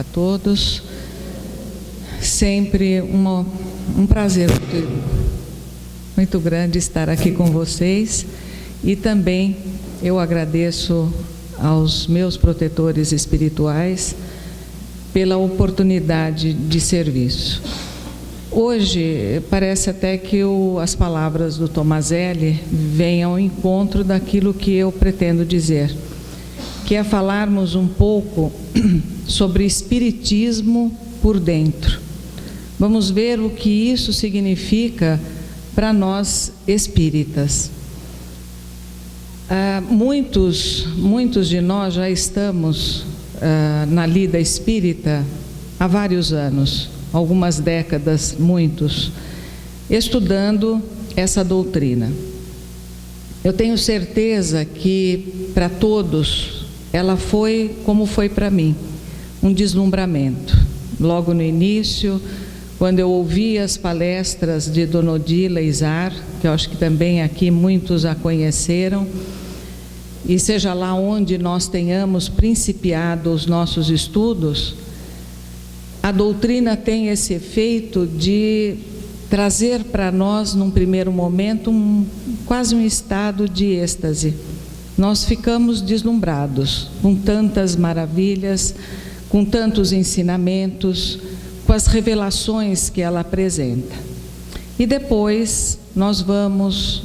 a todos. Sempre um prazer muito grande estar aqui com vocês, e também eu agradeço aos meus protetores espirituais pela oportunidade de serviço. Hoje parece até que as palavras do Tomazelli vêm ao encontro daquilo que eu pretendo dizer, que é falarmos um pouco sobre espiritismo por dentro. Vamos ver o que isso significa para nós espíritas. Muitos de nós já estamos na lida espírita há vários anos, algumas décadas, muitos, estudando essa doutrina. Eu tenho certeza que para todos ela foi como foi para mim, um deslumbramento. Logo no início, quando eu ouvi as palestras de Dona Odila Izar, que eu acho que também aqui muitos a conheceram, e seja lá onde nós tenhamos principiado os nossos estudos, a doutrina tem esse efeito de trazer para nós, num primeiro momento, quase um estado de êxtase. Nós ficamos deslumbrados com tantas maravilhas, com tantos ensinamentos, com as revelações que ela apresenta. E depois nós vamos,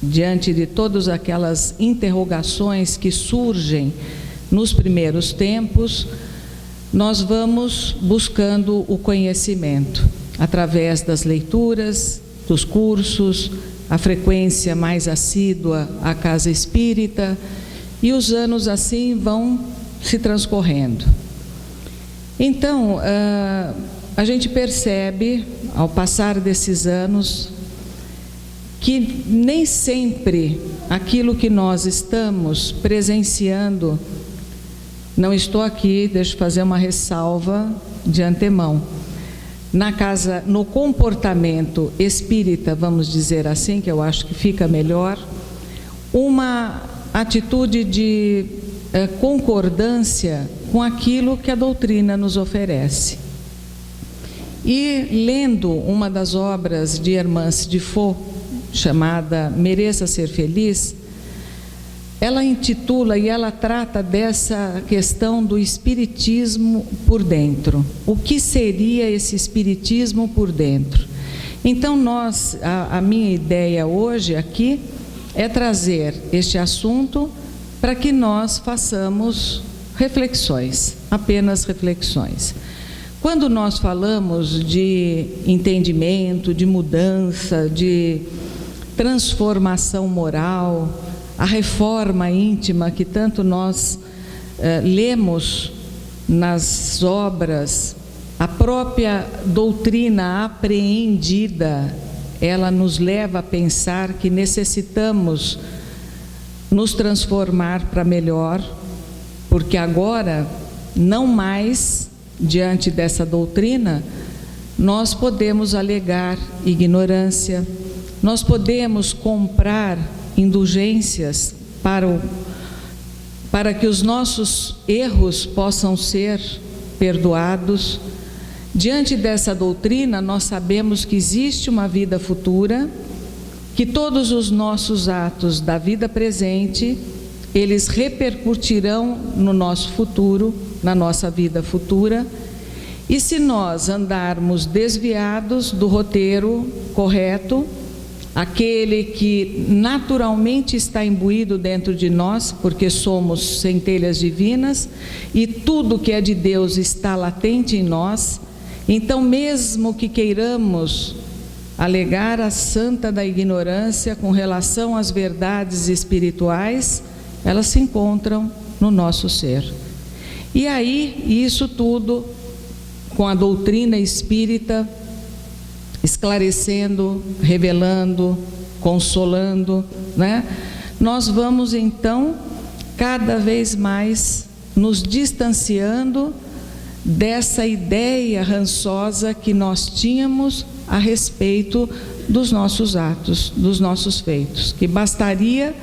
diante de todas aquelas interrogações que surgem nos primeiros tempos, nós vamos buscando o conhecimento através das leituras, dos cursos, a frequência mais assídua à casa espírita, e os anos assim vão se transcorrendo. Então, a gente percebe, ao passar desses anos, que nem sempre aquilo que nós estamos presenciando, não estou aqui, deixa eu fazer uma ressalva de antemão, no comportamento espírita, vamos dizer assim, que eu acho que fica melhor, uma atitude de concordância com aquilo que a doutrina nos oferece. E lendo uma das obras de Hermance de Faux, chamada Mereça Ser Feliz, ela intitula e ela trata dessa questão do espiritismo por dentro. O que seria esse espiritismo por dentro? Então a minha ideia hoje aqui é trazer este assunto para que nós façamos reflexões, apenas reflexões. Quando nós falamos de entendimento, de mudança, de transformação moral, a reforma íntima que tanto nós lemos nas obras, a própria doutrina apreendida, ela nos leva a pensar que necessitamos nos transformar para melhor, porque agora, não mais, diante dessa doutrina, nós podemos alegar ignorância, nós podemos comprar indulgências para que os nossos erros possam ser perdoados. Diante dessa doutrina, nós sabemos que existe uma vida futura, que todos os nossos atos da vida presente, eles repercutirão no nosso futuro, na nossa vida futura, e se nós andarmos desviados do roteiro correto, aquele que naturalmente está imbuído dentro de nós, porque somos centelhas divinas, e tudo que é de Deus está latente em nós, então mesmo que queiramos alegar a santa da ignorância com relação às verdades espirituais, elas se encontram no nosso ser. E aí, isso tudo, com a doutrina espírita, esclarecendo, revelando, consolando, nós vamos então cada vez mais nos distanciando dessa ideia rançosa que nós tínhamos a respeito dos nossos atos, dos nossos feitos, que bastaria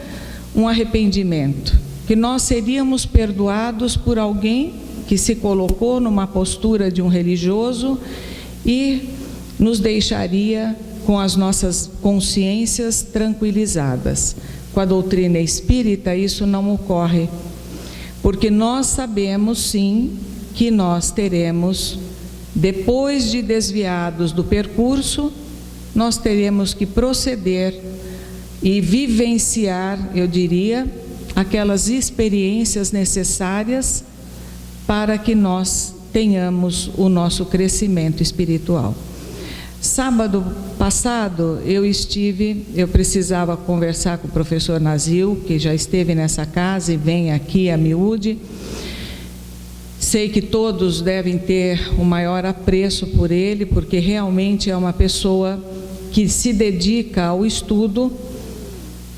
um arrependimento, que nós seríamos perdoados por alguém que se colocou numa postura de um religioso e nos deixaria com as nossas consciências tranquilizadas. Com a doutrina espírita isso não ocorre, porque nós sabemos sim que nós teremos, depois de desviados do percurso, nós teremos que proceder e vivenciar, eu diria, aquelas experiências necessárias para que nós tenhamos o nosso crescimento espiritual. Sábado passado eu precisava conversar com o professor Nazil, que já esteve nessa casa e vem aqui a miúde. Sei que todos devem ter o maior apreço por ele, porque realmente é uma pessoa que se dedica ao estudo,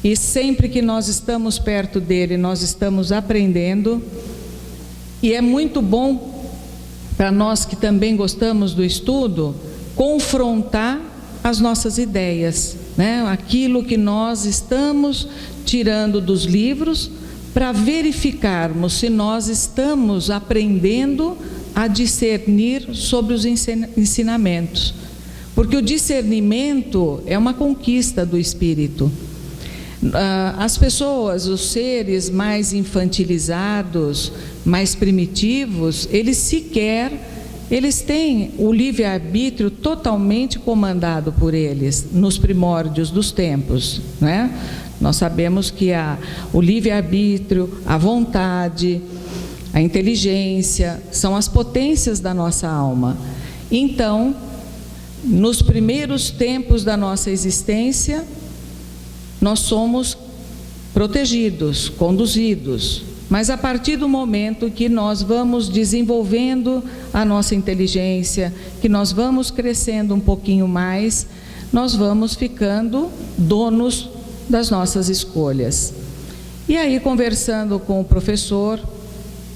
e sempre que nós estamos perto dele, nós estamos aprendendo, e é muito bom para nós que também gostamos do estudo, confrontar as nossas ideias, né? Aquilo que nós estamos tirando dos livros, para verificarmos se nós estamos aprendendo a discernir sobre os ensinamentos. Porque o discernimento é uma conquista do espírito. As pessoas, os seres mais infantilizados, mais primitivos, eles têm o livre-arbítrio totalmente comandado por eles, nos primórdios dos tempos, né? Nós sabemos que o livre-arbítrio, a vontade, a inteligência, são as potências da nossa alma. Então, nos primeiros tempos da nossa existência, nós somos protegidos, conduzidos. Mas a partir do momento que nós vamos desenvolvendo a nossa inteligência, que nós vamos crescendo um pouquinho mais, nós vamos ficando donos das nossas escolhas. E aí, conversando com o professor,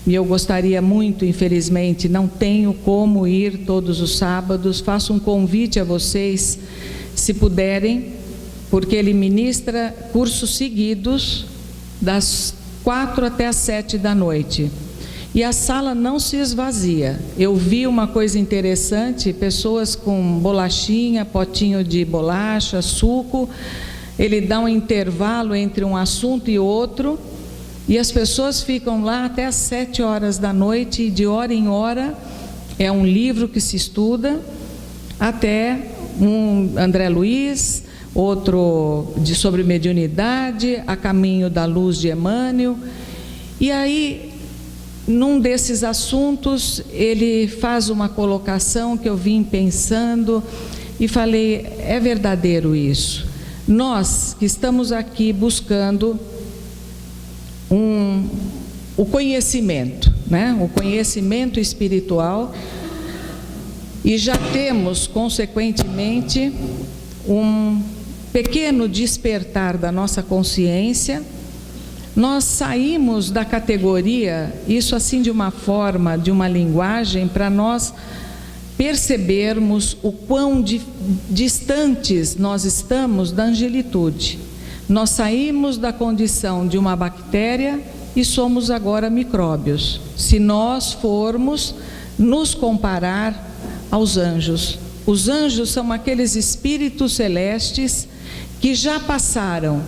e eu gostaria muito, infelizmente, não tenho como ir todos os sábados, faço um convite a vocês, se puderem, porque ele ministra cursos seguidos, das 4 até as 7 da noite. E a sala não se esvazia. Eu vi uma coisa interessante, pessoas com bolachinha, potinho de bolacha, suco. Ele dá um intervalo entre um assunto e outro, e as pessoas ficam lá até as 7 horas da noite, e de hora em hora é um livro que se estuda, até um André Luiz, outro sobre mediunidade, A Caminho da Luz de Emmanuel. E aí, num desses assuntos, ele faz uma colocação que eu vim pensando e falei, é verdadeiro isso. Nós que estamos aqui buscando o conhecimento, né? O conhecimento espiritual, e já temos, consequentemente, um pequeno despertar da nossa consciência, nós saímos da categoria, isso assim de uma forma, de uma linguagem, para nós percebermos o quão distantes nós estamos da angelitude. Nós saímos da condição de uma bactéria e somos agora micróbios, se nós formos nos comparar aos anjos. Os anjos são aqueles espíritos celestes que já passaram,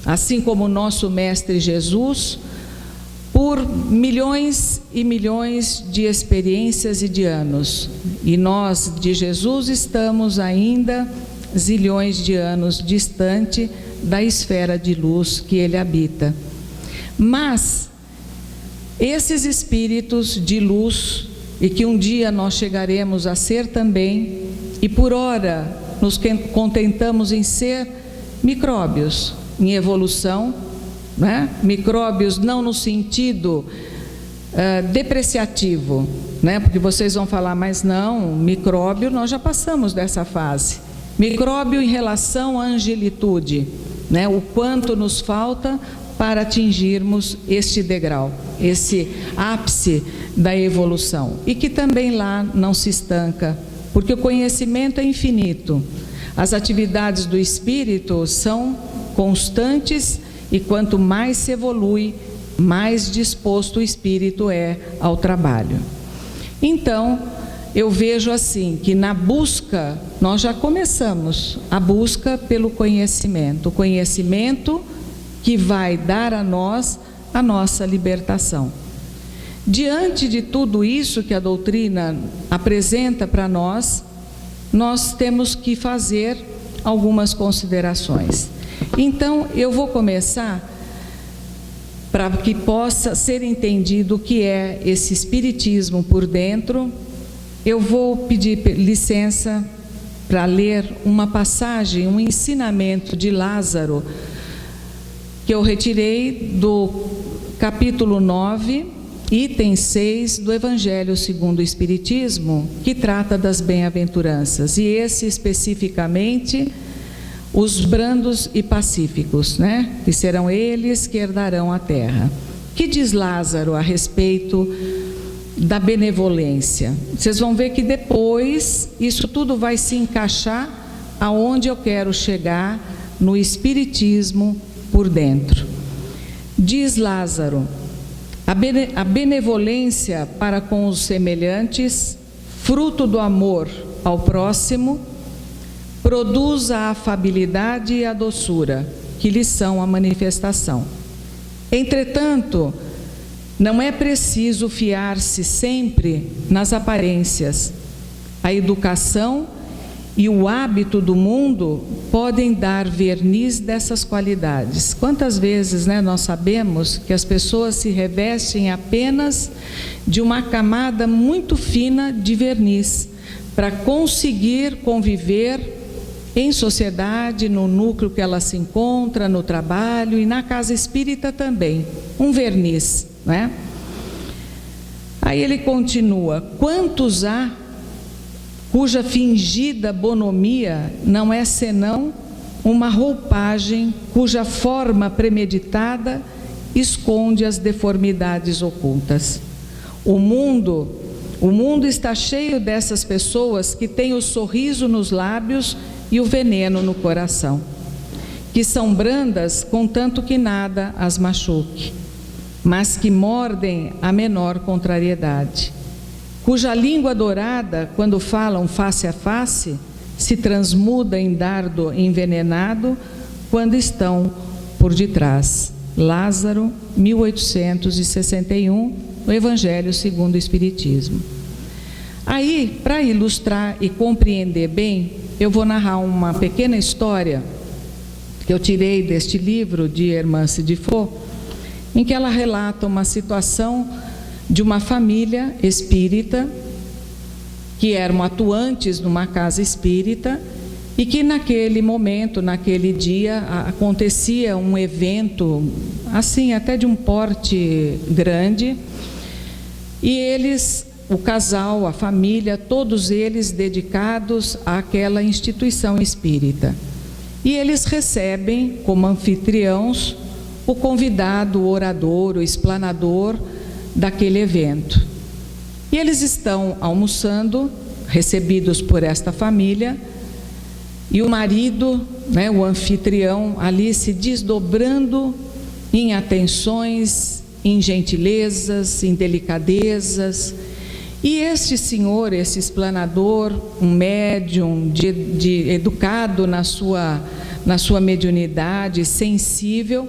assim como o nosso Mestre Jesus, por milhões e milhões de experiências e de anos. E nós, de Jesus, estamos ainda zilhões de anos distante da esfera de luz que ele habita. Mas esses espíritos de luz, e que um dia nós chegaremos a ser também, e por ora nos contentamos em ser micróbios em evolução, né? Micróbios não no sentido depreciativo, né? Porque vocês vão falar, mas não, micróbio, nós já passamos dessa fase. Micróbio em relação à angelitude, né? O quanto nos falta para atingirmos este degrau, esse ápice da evolução, e que também lá não se estanca, porque o conhecimento é infinito. As atividades do espírito são constantes, e quanto mais se evolui, mais disposto o espírito é ao trabalho. Então, eu vejo assim, que na busca, nós já começamos a busca pelo conhecimento, o conhecimento que vai dar a nós a nossa libertação. Diante de tudo isso que a doutrina apresenta para nós, nós temos que fazer algumas considerações. Então, eu vou começar, para que possa ser entendido o que é esse espiritismo por dentro. Eu vou pedir licença para ler uma passagem, um ensinamento de Lázaro, que eu retirei do capítulo 9, item 6 do Evangelho segundo o Espiritismo, que trata das bem-aventuranças, e esse especificamente, os brandos e pacíficos, né? Que serão eles que herdarão a terra. Que diz Lázaro a respeito da benevolência? Vocês vão ver que depois isso tudo vai se encaixar aonde eu quero chegar no Espiritismo por dentro. Diz Lázaro: a benevolência para com os semelhantes, fruto do amor ao próximo, produz a afabilidade e a doçura, que lhes são a manifestação. Entretanto, não é preciso fiar-se sempre nas aparências. A educação e o hábito do mundo podem dar verniz dessas qualidades. Quantas vezes, nós sabemos que as pessoas se revestem apenas de uma camada muito fina de verniz, para conseguir conviver em sociedade, no núcleo que ela se encontra, no trabalho e na casa espírita também, um verniz, né? Aí ele continua: quantos há cuja fingida bonomia não é senão uma roupagem cuja forma premeditada esconde as deformidades ocultas. O mundo está cheio dessas pessoas que têm o sorriso nos lábios e o veneno no coração, que são brandas contanto que nada as machuque, mas que mordem a menor contrariedade, cuja língua dourada, quando falam face a face, se transmuda em dardo envenenado quando estão por detrás. Lázaro, 1861, o Evangelho segundo o Espiritismo. Aí, para ilustrar e compreender bem, eu vou narrar uma pequena história que eu tirei deste livro de Hermance de Faux, em que ela relata uma situação de uma família espírita que eram atuantes numa casa espírita e que naquele momento, naquele dia, acontecia um evento assim, até de um porte grande, e eles, o casal, a família, todos eles dedicados àquela instituição espírita. E eles recebem como anfitriãos o convidado, o orador, o explanador daquele evento. E eles estão almoçando, recebidos por esta família, e o marido, o anfitrião, ali se desdobrando em atenções, em gentilezas, em delicadezas. E este senhor, esse explanador, um médium educado na sua mediunidade, sensível,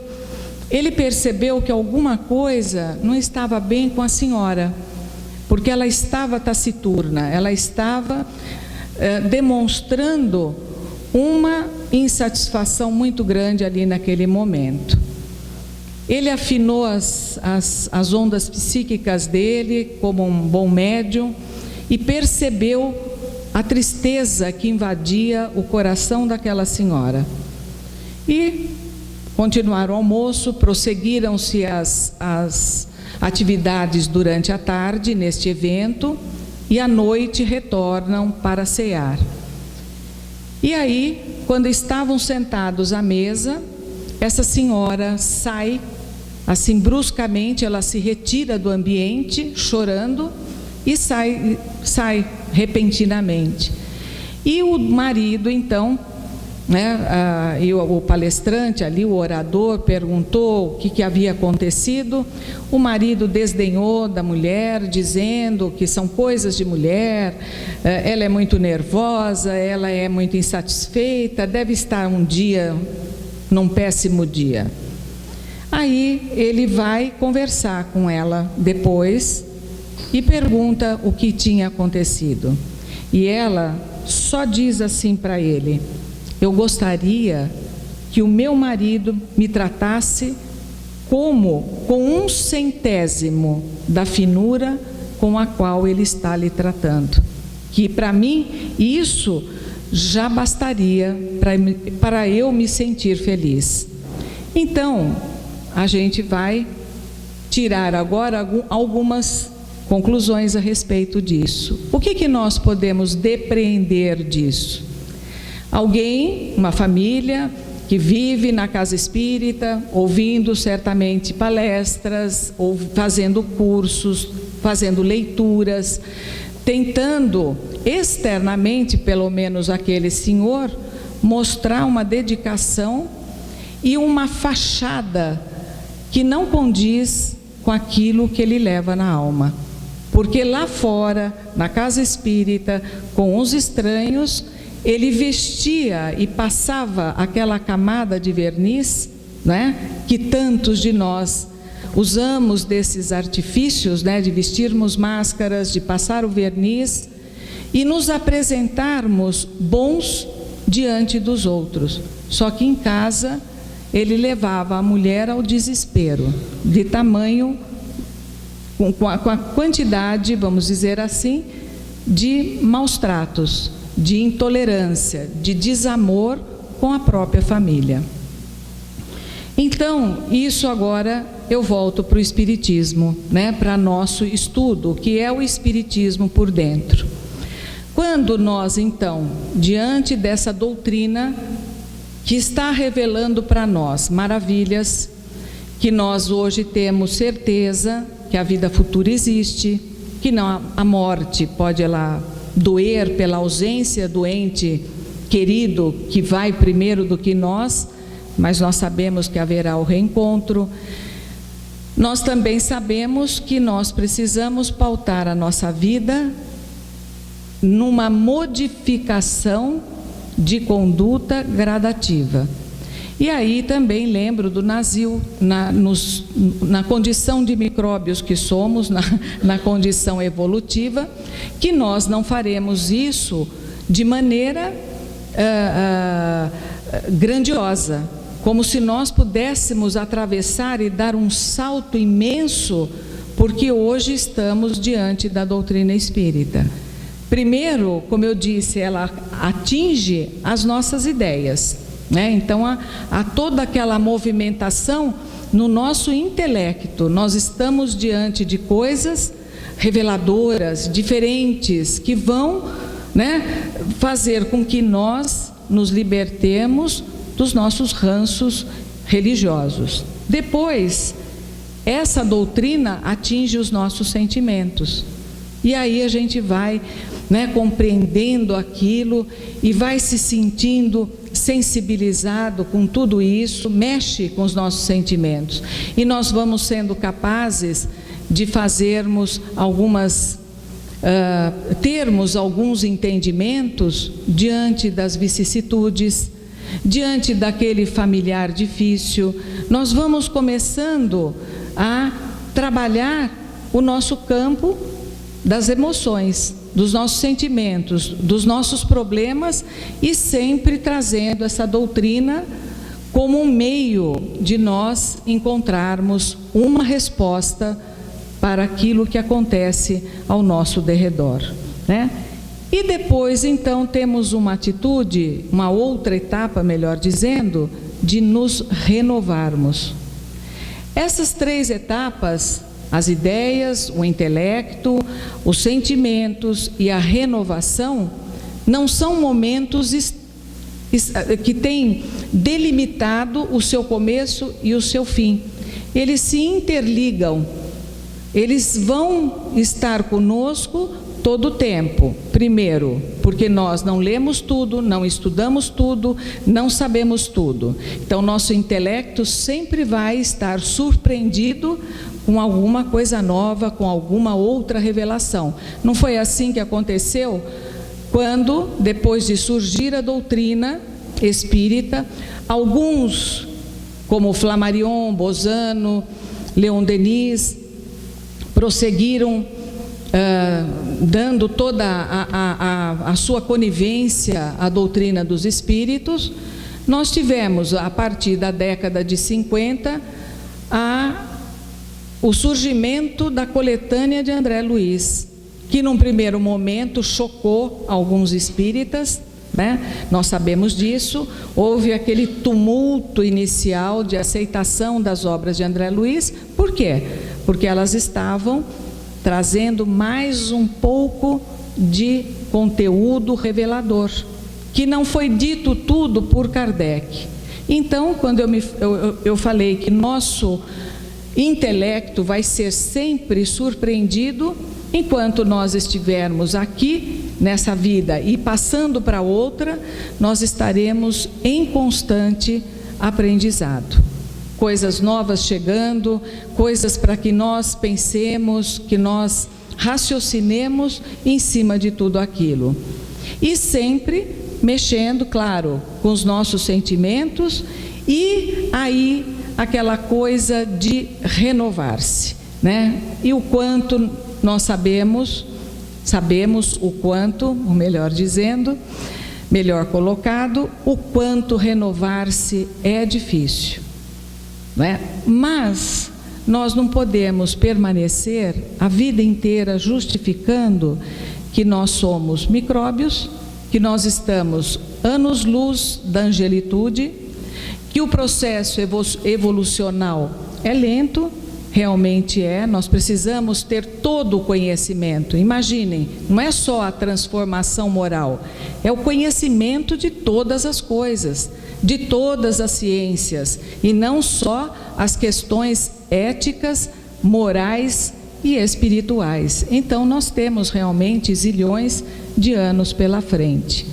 ele percebeu que alguma coisa não estava bem com a senhora, porque ela estava taciturna, ela estava demonstrando uma insatisfação muito grande ali naquele momento. Ele afinou as ondas psíquicas dele como um bom médium e percebeu a tristeza que invadia o coração daquela senhora. E continuaram o almoço, prosseguiram-se as atividades durante a tarde neste evento, e à noite retornam para cear. E aí, quando estavam sentados à mesa, essa senhora sai, assim bruscamente, ela se retira do ambiente, chorando, e sai repentinamente. E o marido, então, né? E o palestrante ali, o orador, perguntou o que havia acontecido. O marido desdenhou da mulher, dizendo que são coisas de mulher, ela é muito nervosa, ela é muito insatisfeita, deve estar um dia, num péssimo dia. Aí ele vai conversar com ela depois e pergunta o que tinha acontecido. E ela só diz assim para ele: eu gostaria que o meu marido me tratasse com 1/100º da finura com a qual ele está lhe tratando. Que para mim isso já bastaria para eu me sentir feliz. Então, a gente vai tirar agora algumas conclusões a respeito disso. O que nós podemos depreender disso? Alguém, uma família que vive na casa espírita, ouvindo certamente palestras, ou fazendo cursos, fazendo leituras, tentando externamente, pelo menos aquele senhor, mostrar uma dedicação e uma fachada que não condiz com aquilo que ele leva na alma. Porque lá fora, na casa espírita, com os estranhos, ele vestia e passava aquela camada de verniz, né, que tantos de nós usamos desses artifícios, né, de vestirmos máscaras, de passar o verniz e nos apresentarmos bons diante dos outros. Só que em casa ele levava a mulher ao desespero, de tamanho, com a quantidade, vamos dizer assim, de maus tratos, de intolerância, de desamor com a própria família. Então, isso agora eu volto para o Espiritismo, né, para nosso estudo, que é o Espiritismo por dentro. Quando nós, então, diante dessa doutrina que está revelando para nós maravilhas, que nós hoje temos certeza que a vida futura existe, que não a morte pode ela doer pela ausência do ente querido que vai primeiro do que nós, mas nós sabemos que haverá o reencontro. Nós também sabemos que nós precisamos pautar a nossa vida numa modificação de conduta gradativa. E aí também lembro do Nasil, na condição de micróbios que somos, na condição evolutiva, que nós não faremos isso de maneira grandiosa, como se nós pudéssemos atravessar e dar um salto imenso, porque hoje estamos diante da doutrina espírita. Primeiro, como eu disse, ela atinge as nossas ideias, né? Então há toda aquela movimentação no nosso intelecto. Nós estamos diante de coisas reveladoras, diferentes, que vão, né, fazer com que nós nos libertemos dos nossos ranços religiosos. Depois, essa doutrina atinge os nossos sentimentos. E aí a gente vai, né, compreendendo aquilo e vai se sentindo sensibilizado com tudo isso, mexe com os nossos sentimentos. E nós vamos sendo capazes de fazermos termos alguns entendimentos diante das vicissitudes, diante daquele familiar difícil. Nós vamos começando a trabalhar o nosso campo das emoções, dos nossos sentimentos, dos nossos problemas, e sempre trazendo essa doutrina como um meio de nós encontrarmos uma resposta para aquilo que acontece ao nosso derredor, né? E depois, então, temos uma atitude, uma outra etapa, melhor dizendo, de nos renovarmos. Essas 3 etapas, as ideias, o intelecto, os sentimentos e a renovação, não são momentos que têm delimitado o seu começo e o seu fim. Eles se interligam, eles vão estar conosco todo o tempo. Primeiro, porque nós não lemos tudo, não estudamos tudo, não sabemos tudo. Então, nosso intelecto sempre vai estar surpreendido com alguma coisa nova, com alguma outra revelação. Não foi assim que aconteceu quando, depois de surgir a doutrina espírita, alguns, como Flammarion, Bozano, Leon Denis, prosseguiram dando toda a sua conivência à doutrina dos espíritos. Nós tivemos, a partir da década de 50, o surgimento da coletânea de André Luiz, que num primeiro momento chocou alguns espíritas, né? Nós sabemos disso. Houve aquele tumulto inicial de aceitação das obras de André Luiz. Por quê? Porque elas estavam trazendo mais um pouco de conteúdo revelador, que não foi dito tudo por Kardec. Então, quando eu falei que nosso intelecto vai ser sempre surpreendido, enquanto nós estivermos aqui nessa vida e passando para outra, nós estaremos em constante aprendizado. Coisas novas chegando, coisas para que nós pensemos, que nós raciocinemos em cima de tudo aquilo. E sempre mexendo, claro, com os nossos sentimentos, e aí aquela coisa de renovar-se, né? E o quanto nós sabemos o quanto, ou melhor dizendo, melhor colocado, o quanto renovar-se é difícil, não é? Mas nós não podemos permanecer a vida inteira justificando que nós somos micróbios, que nós estamos anos-luz da angelitude, que o processo evolucional é lento. Realmente é, nós precisamos ter todo o conhecimento. Imaginem, não é só a transformação moral, é o conhecimento de todas as coisas, de todas as ciências, e não só as questões éticas, morais e espirituais. Então nós temos realmente zilhões de anos pela frente.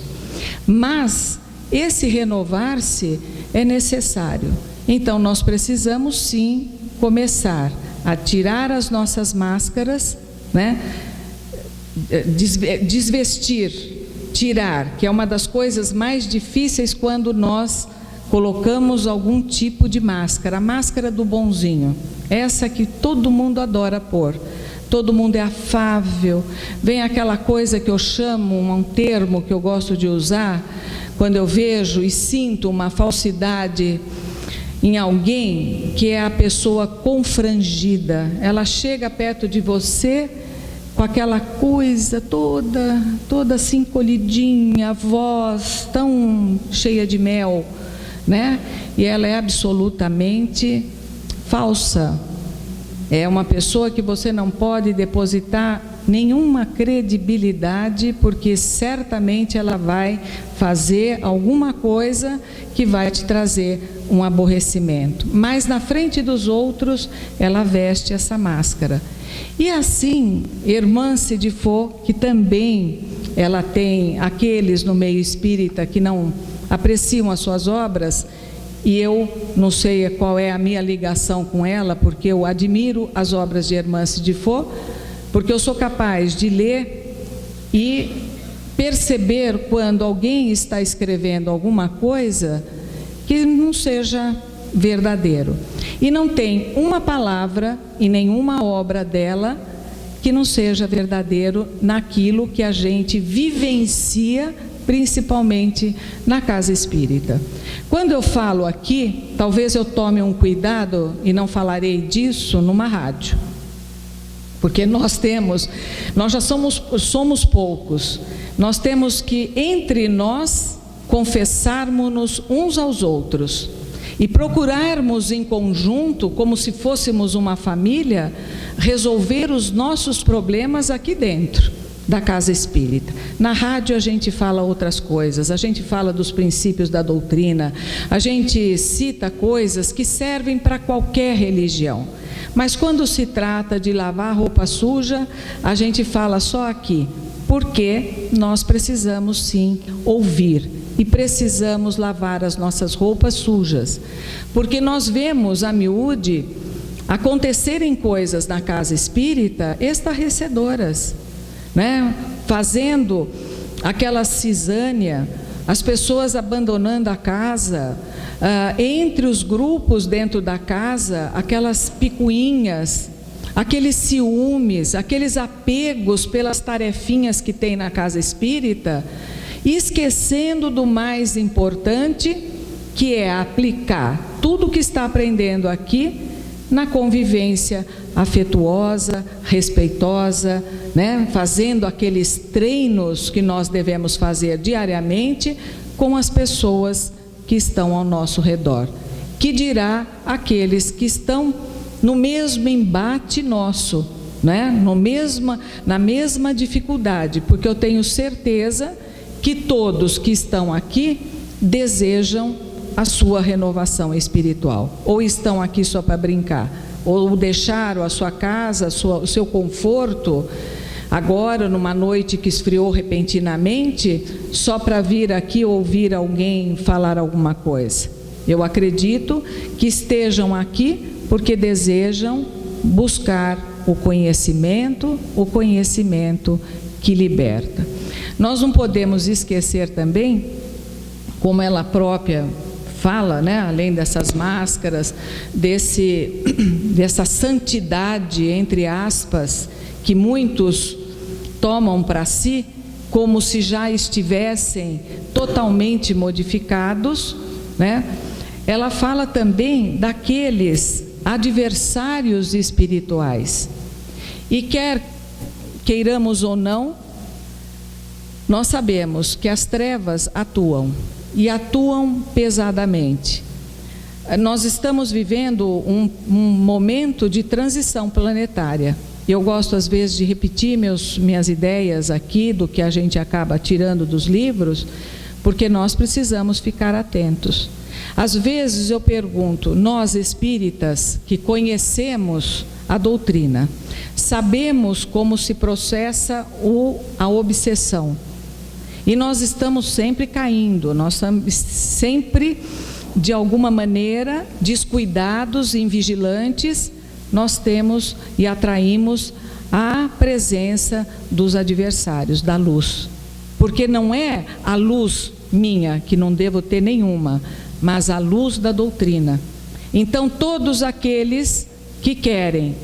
Mas esse renovar-se é necessário. Então nós precisamos sim começar a tirar as nossas máscaras, né? Desvestir, tirar, que é uma das coisas mais difíceis quando nós colocamos algum tipo de máscara, a máscara do bonzinho, essa que todo mundo adora pôr. Todo mundo é afável, vem aquela coisa que eu chamo, um termo que eu gosto de usar, quando eu vejo e sinto uma falsidade em alguém, que é a pessoa confrangida. Ela chega perto de você com aquela coisa toda assim colhidinha, a voz tão cheia de mel, né? E ela é absolutamente falsa. É uma pessoa que você não pode depositar nenhuma credibilidade, porque certamente ela vai fazer alguma coisa que vai te trazer um aborrecimento. Mas na frente dos outros, ela veste essa máscara. E assim, Hermance de Faux, que também ela tem aqueles no meio espírita que não apreciam as suas obras, e eu não sei qual é a minha ligação com ela, porque eu admiro as obras de Hermance de Faux, porque eu sou capaz de ler e perceber quando alguém está escrevendo alguma coisa que não seja verdadeiro. E não tem uma palavra em nenhuma obra dela que não seja verdadeiro naquilo que a gente vivencia, principalmente na casa espírita. Quando eu falo aqui, talvez eu tome um cuidado e não falarei disso numa rádio, porque nós já somos poucos. Nós temos que, entre nós, confessarmos-nos uns aos outros e procurarmos em conjunto, como se fôssemos uma família, resolver os nossos problemas aqui dentro. da casa espírita. Na rádio a gente fala outras coisas, a gente fala dos princípios da doutrina, a gente cita coisas que servem para qualquer religião. Mas quando se trata de lavar roupa suja, a gente fala só aqui, porque nós precisamos sim ouvir e precisamos lavar as nossas roupas sujas. Porque nós vemos a miúde acontecerem coisas na casa espírita estarrecedoras, né? Fazendo aquela cisânia, as pessoas abandonando a casa, entre os grupos dentro da casa, aquelas picuinhas, aqueles ciúmes, aqueles apegos pelas tarefinhas que tem na casa espírita, esquecendo do mais importante, que é aplicar tudo o que está aprendendo aqui na convivência afetuosa, respeitosa, né? Fazendo aqueles treinos que nós devemos fazer diariamente com as pessoas que estão ao nosso redor. Que dirá aqueles que estão no mesmo embate nosso, né? Na mesma dificuldade, porque eu tenho certeza que todos que estão aqui desejam a sua renovação espiritual, ou estão aqui só para brincar, ou deixaram a sua casa, o seu conforto, agora numa noite que esfriou repentinamente, só para vir aqui ouvir alguém falar alguma coisa. Eu acredito que estejam aqui porque desejam buscar o conhecimento que liberta. Nós não podemos esquecer também, como ela própria fala, né, além dessas máscaras, dessa santidade, entre aspas, que muitos tomam para si, como se já estivessem totalmente modificados, né? Ela fala também daqueles adversários espirituais. E queiramos ou não, nós sabemos que as trevas atuam, e atuam pesadamente. Nós estamos vivendo um momento de transição planetária. Eu gosto às vezes de repetir minhas ideias aqui, do que a gente acaba tirando dos livros, porque nós precisamos ficar atentos. Às vezes eu pergunto, nós espíritas que conhecemos a doutrina, sabemos como se processa a obsessão. E nós estamos sempre caindo, nós estamos sempre, de alguma maneira, descuidados, invigilantes, nós temos e atraímos a presença dos adversários, da luz. Porque não é a luz minha, que não devo ter nenhuma, mas a luz da doutrina. Então, todos aqueles que querem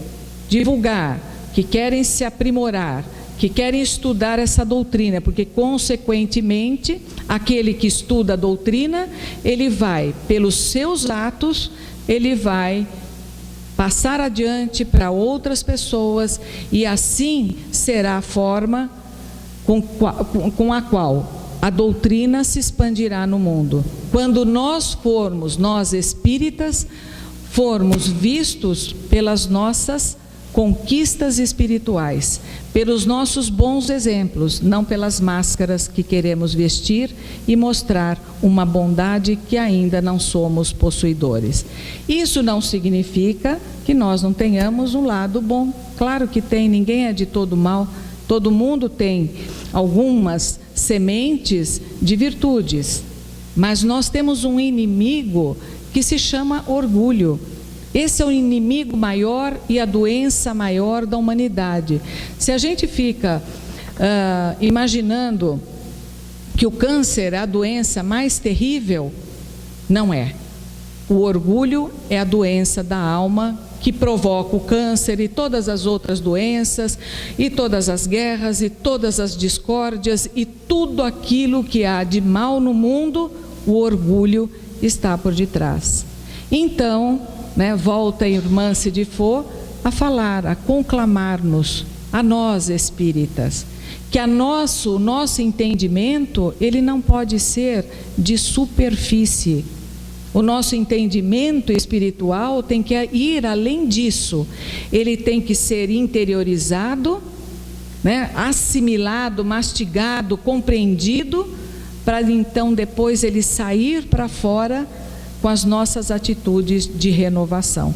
divulgar, que querem se aprimorar, que querem estudar essa doutrina, porque consequentemente aquele que estuda a doutrina, ele vai, pelos seus atos, ele vai passar adiante para outras pessoas, e assim será a forma com a qual a doutrina se expandirá no mundo. Quando nós espíritas, formos vistos pelas nossas conquistas espirituais, pelos nossos bons exemplos, não pelas máscaras que queremos vestir e mostrar uma bondade que ainda não somos possuidores. Isso não significa que nós não tenhamos um lado bom. Claro que tem, ninguém é de todo mal, todo mundo tem algumas sementes de virtudes, mas nós temos um inimigo que se chama orgulho. Esse é o inimigo maior e a doença maior da humanidade. Se a gente fica imaginando que o câncer é a doença mais terrível, não é. O orgulho é a doença da alma que provoca o câncer e todas as outras doenças, e todas as guerras, e todas as discórdias, e tudo aquilo que há de mal no mundo, o orgulho está por detrás. Então, volta a irmã Cidifô a falar, a conclamar-nos, a nós espíritas, que o nosso entendimento, ele não pode ser de superfície. O nosso entendimento espiritual tem que ir além disso. Ele tem que ser interiorizado, né, assimilado, mastigado, compreendido, para então depois ele sair para fora com as nossas atitudes de renovação.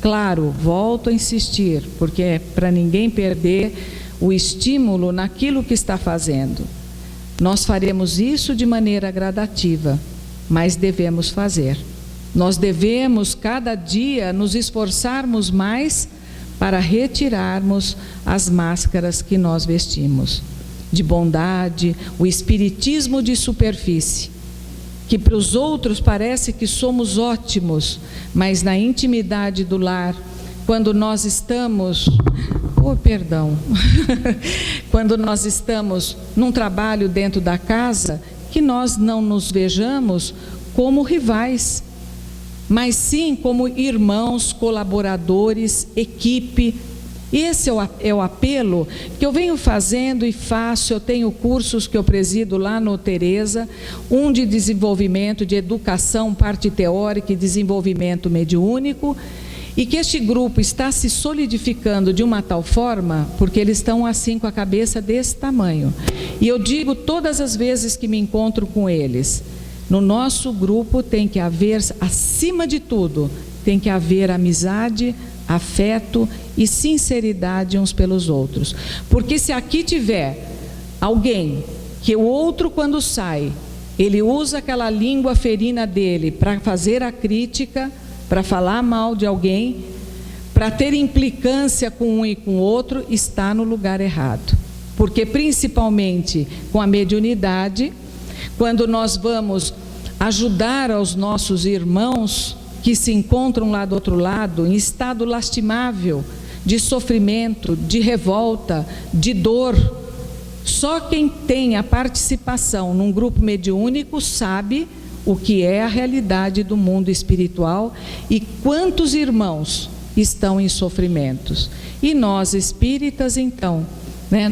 Claro, volto a insistir, porque é para ninguém perder o estímulo naquilo que está fazendo. Nós faremos isso de maneira gradativa, mas devemos fazer. Nós devemos cada dia nos esforçarmos mais para retirarmos as máscaras que nós vestimos, de bondade, o espiritismo de superfície, que para os outros parece que somos ótimos, mas na intimidade do lar, quando nós estamos, quando nós estamos num trabalho dentro da casa, que nós não nos vejamos como rivais, mas sim como irmãos, colaboradores, equipe. Esse é o apelo que eu venho fazendo e faço. Eu tenho cursos que eu presido lá no Teresa, um de desenvolvimento, de educação, parte teórica e desenvolvimento mediúnico, e que este grupo está se solidificando de uma tal forma, porque eles estão assim com a cabeça desse tamanho. E eu digo todas as vezes que me encontro com eles, no nosso grupo tem que haver, acima de tudo, tem que haver amizade, afeto e sinceridade uns pelos outros. Porque se aqui tiver alguém que o outro, quando sai, ele usa aquela língua ferina dele para fazer a crítica, para falar mal de alguém, para ter implicância com um e com o outro, está no lugar errado. Porque principalmente com a mediunidade, quando nós vamos ajudar aos nossos irmãos que se encontram lá do outro lado, em estado lastimável, de sofrimento, de revolta, de dor, só quem tem a participação num grupo mediúnico sabe o que é a realidade do mundo espiritual e quantos irmãos estão em sofrimentos. E nós espíritas, então, né,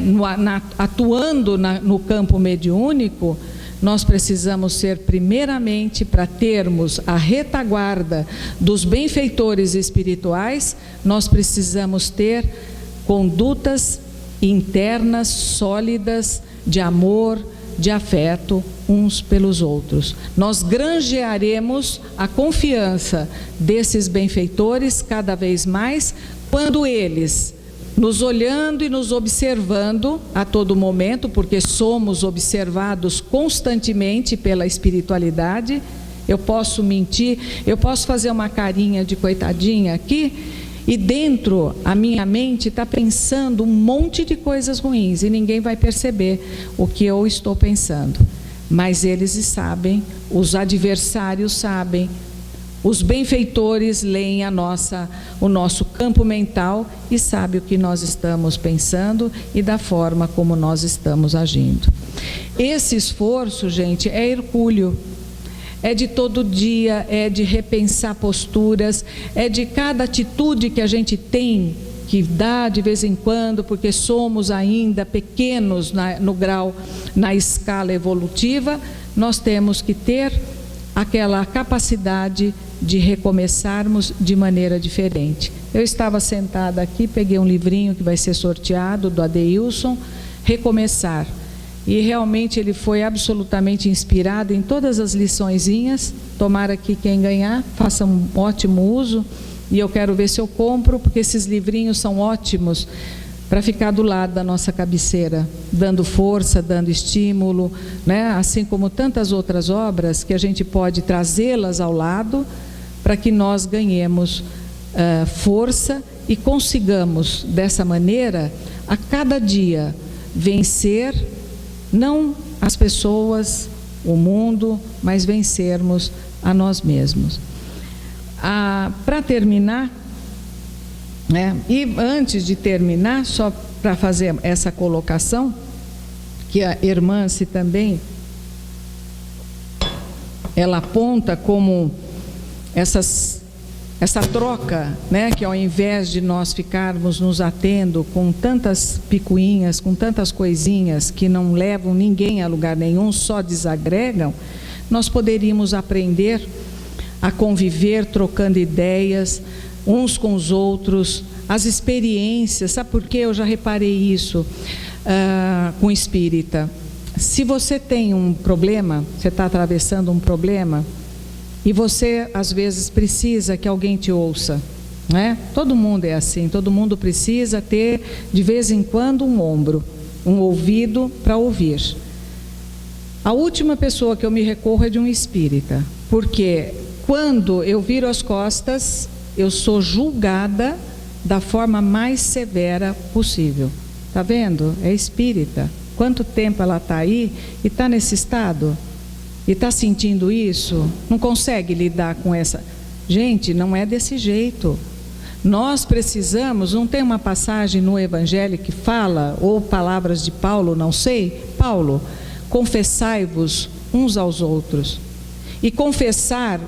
atuando no campo mediúnico, nós precisamos ser primeiramente, para termos a retaguarda dos benfeitores espirituais, nós precisamos ter condutas internas sólidas de amor, de afeto uns pelos outros. Nós granjearemos a confiança desses benfeitores cada vez mais quando eles, nos olhando e nos observando a todo momento, porque somos observados constantemente pela espiritualidade. Eu posso mentir, eu posso fazer uma carinha de coitadinha aqui, e dentro a minha mente está pensando um monte de coisas ruins, e ninguém vai perceber o que eu estou pensando. Mas eles sabem, os adversários sabem, os benfeitores leem o nosso campo mental e sabem o que nós estamos pensando e da forma como nós estamos agindo. Esse esforço, gente, é hercúleo. É de todo dia, é de repensar posturas, é de cada atitude que a gente tem que dá de vez em quando, porque somos ainda pequenos no grau, na escala evolutiva, nós temos que ter aquela capacidade de recomeçarmos de maneira diferente. Eu estava sentada aqui, peguei um livrinho que vai ser sorteado, do Adeilson, Recomeçar. E realmente ele foi absolutamente inspirado em todas as liçõezinhas. Tomara que quem ganhar faça um ótimo uso. E eu quero ver se eu compro, porque esses livrinhos são ótimos para ficar do lado da nossa cabeceira, dando força, dando estímulo, né? Assim como tantas outras obras que a gente pode trazê-las ao lado, para que nós ganhemos força e consigamos, dessa maneira, a cada dia, vencer, não as pessoas, o mundo, mas vencermos a nós mesmos. Para terminar, né, e antes de terminar, só para fazer essa colocação, que a irmã se também, ela aponta como essa troca, né, que ao invés de nós ficarmos nos atendo com tantas picuinhas, com tantas coisinhas que não levam ninguém a lugar nenhum, só desagregam, nós poderíamos aprender a conviver trocando ideias uns com os outros, as experiências. Sabe por quê? Eu já reparei isso. com espírita. Se você tem um problema, você está atravessando um problema, e você às vezes precisa que alguém te ouça, né? Todo mundo é assim, todo mundo precisa ter de vez em quando um ombro, um ouvido para ouvir. A última pessoa que eu me recorro é de um espírita, porque quando eu viro as costas, eu sou julgada da forma mais severa possível. Tá vendo? É espírita. Quanto tempo ela está aí e está nesse estado? E está sentindo isso? Não consegue lidar com essa... Gente, não é desse jeito. Nós precisamos, não tem uma passagem no Evangelho que fala, ou palavras de Paulo, não sei, Paulo, confessai-vos uns aos outros. E confessar,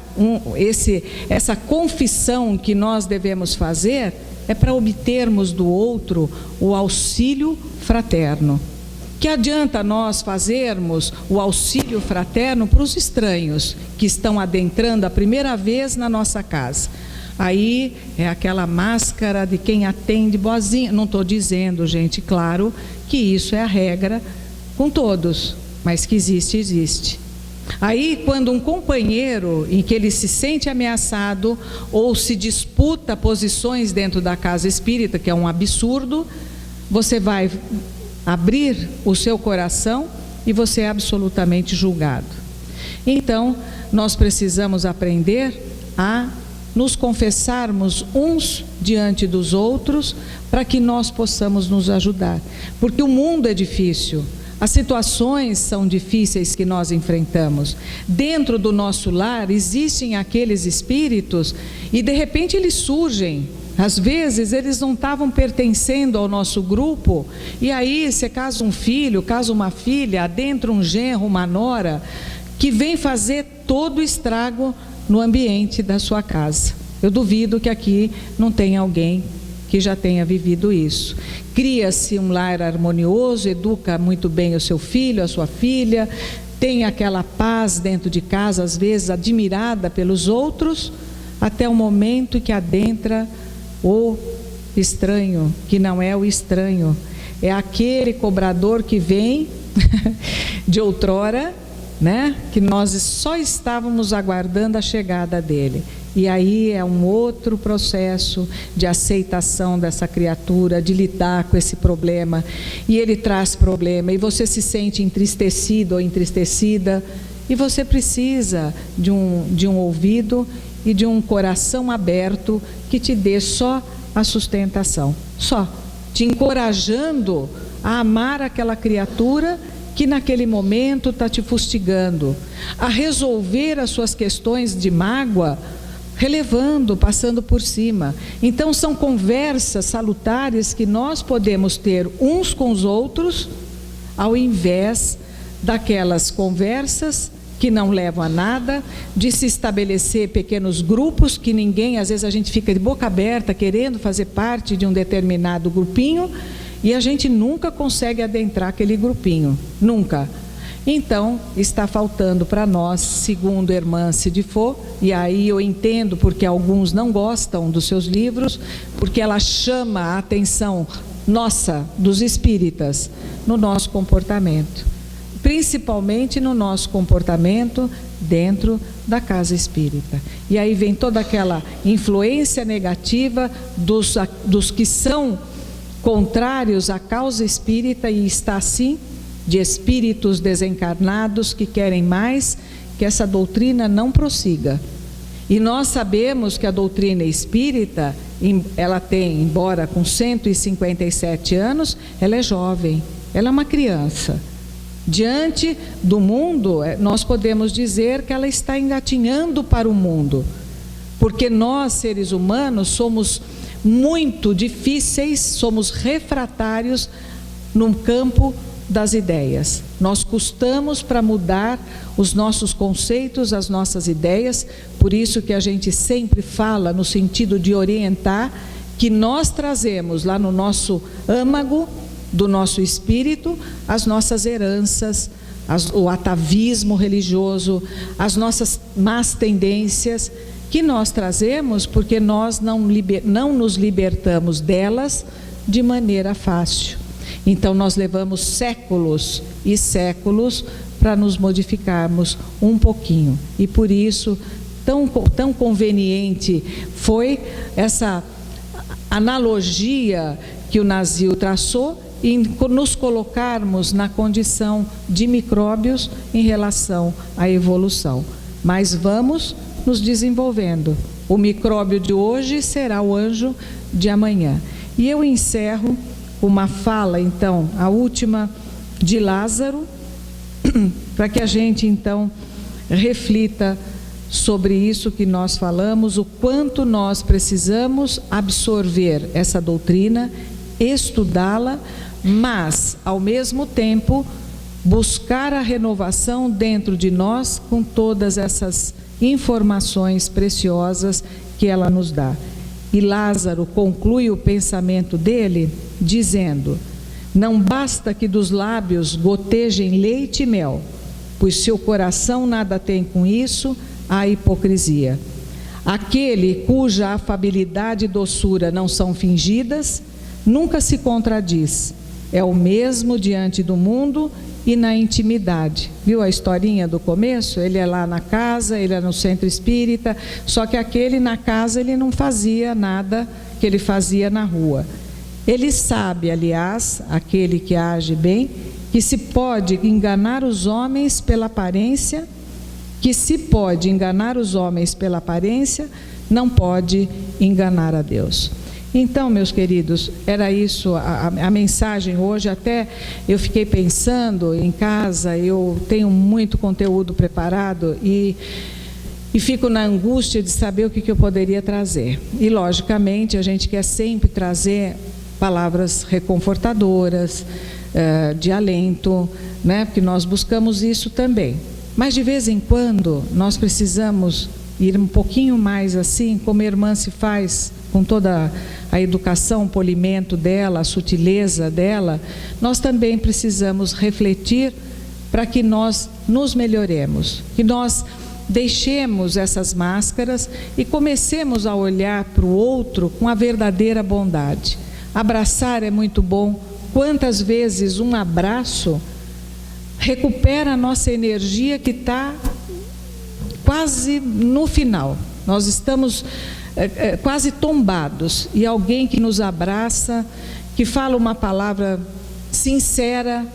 essa confissão que nós devemos fazer, é para obtermos do outro o auxílio fraterno. Que adianta nós fazermos o auxílio fraterno para os estranhos que estão adentrando a primeira vez na nossa casa? Aí é aquela máscara de quem atende boazinha. Não estou dizendo, gente, claro, que isso é a regra com todos, mas que existe, existe. Aí, quando um companheiro em que ele se sente ameaçado ou se disputa posições dentro da casa espírita, que é um absurdo, você vai abrir o seu coração e você é absolutamente julgado. Então, nós precisamos aprender a nos confessarmos uns diante dos outros para que nós possamos nos ajudar. Porque o mundo é difícil. As situações são difíceis que nós enfrentamos. Dentro do nosso lar existem aqueles espíritos e de repente eles surgem. Às vezes eles não estavam pertencendo ao nosso grupo, e aí você casa um filho, casa uma filha, adentra um genro, uma nora, que vem fazer todo o estrago no ambiente da sua casa. Eu duvido que aqui não tenha alguém que já tenha vivido isso. Cria-se um lar harmonioso, educa muito bem o seu filho, a sua filha, tem aquela paz dentro de casa, às vezes admirada pelos outros, até o momento que adentra o estranho, que não é o estranho, é aquele cobrador que vem de outrora, né? Que nós só estávamos aguardando a chegada dele. E aí é um outro processo de aceitação dessa criatura, de lidar com esse problema. E ele traz problema, e você se sente entristecido ou entristecida, e você precisa de um ouvido e de um coração aberto que te dê só a sustentação, só te encorajando a amar aquela criatura que naquele momento está te fustigando, a resolver as suas questões de mágoa, relevando, passando por cima. Então são conversas salutares que nós podemos ter uns com os outros, ao invés daquelas conversas que não levam a nada, de se estabelecer pequenos grupos que ninguém, às vezes a gente fica de boca aberta querendo fazer parte de um determinado grupinho e a gente nunca consegue adentrar aquele grupinho, nunca. Então está faltando para nós, segundo Hermance de Faux, e aí eu entendo porque alguns não gostam dos seus livros, porque ela chama a atenção nossa, dos espíritas, no nosso comportamento, principalmente no nosso comportamento dentro da casa espírita. E aí vem toda aquela influência negativa dos que são contrários à causa espírita, e está assim, de espíritos desencarnados que querem mais que essa doutrina não prossiga. E nós sabemos que a doutrina espírita, ela tem, embora com 157 anos, ela é jovem, ela é uma criança. Diante do mundo, nós podemos dizer que ela está engatinhando para o mundo, porque nós, seres humanos, somos muito difíceis, somos refratários no campo das ideias. Nós custamos para mudar os nossos conceitos, as nossas ideias, por isso que a gente sempre fala no sentido de orientar, que nós trazemos lá no nosso âmago do nosso espírito as nossas heranças, o atavismo religioso, as nossas más tendências, que nós trazemos porque nós não nos libertamos delas de maneira fácil. Então nós levamos séculos e séculos para nos modificarmos um pouquinho. E por isso, tão conveniente foi essa analogia que o Nasil traçou em nos colocarmos na condição de micróbios em relação à evolução. Mas vamos nos desenvolvendo. O micróbio de hoje será o anjo de amanhã. E eu encerro uma fala, então, a última de Lázaro, para que a gente, então, reflita sobre isso que nós falamos, o quanto nós precisamos absorver essa doutrina, estudá-la, mas, ao mesmo tempo, buscar a renovação dentro de nós com todas essas informações preciosas que ela nos dá. E Lázaro conclui o pensamento dele dizendo: não basta que dos lábios gotejem leite e mel, pois se o coração nada tem com isso, há hipocrisia. Aquele cuja afabilidade e doçura não são fingidas, nunca se contradiz, é o mesmo diante do mundo e na intimidade. Viu a historinha do começo? Ele é lá na casa, ele é no centro espírita, só que aquele na casa ele não fazia nada que ele fazia na rua. Ele sabe, aliás, aquele que age bem, que se pode enganar os homens pela aparência, não pode enganar a Deus. Então, meus queridos, era isso a mensagem hoje. Até eu fiquei pensando em casa, eu tenho muito conteúdo preparado e fico na angústia de saber o que eu poderia trazer. E, logicamente, a gente quer sempre trazer palavras reconfortadoras, de alento, né? Porque nós buscamos isso também. Mas, de vez em quando, nós precisamos ir um pouquinho mais assim, como a irmã se faz com toda a educação, o polimento dela, a sutileza dela. Nós também precisamos refletir para que nós nos melhoremos, que nós deixemos essas máscaras e comecemos a olhar para o outro com a verdadeira bondade. Abraçar é muito bom. Quantas vezes um abraço recupera a nossa energia que está quase no final. Nós estamos quase tombados, e alguém que nos abraça, que fala uma palavra sincera,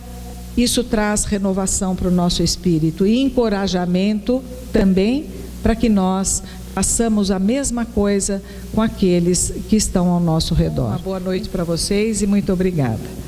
isso traz renovação para o nosso espírito e encorajamento também para que nós façamos a mesma coisa com aqueles que estão ao nosso redor. Uma boa noite para vocês e muito obrigada.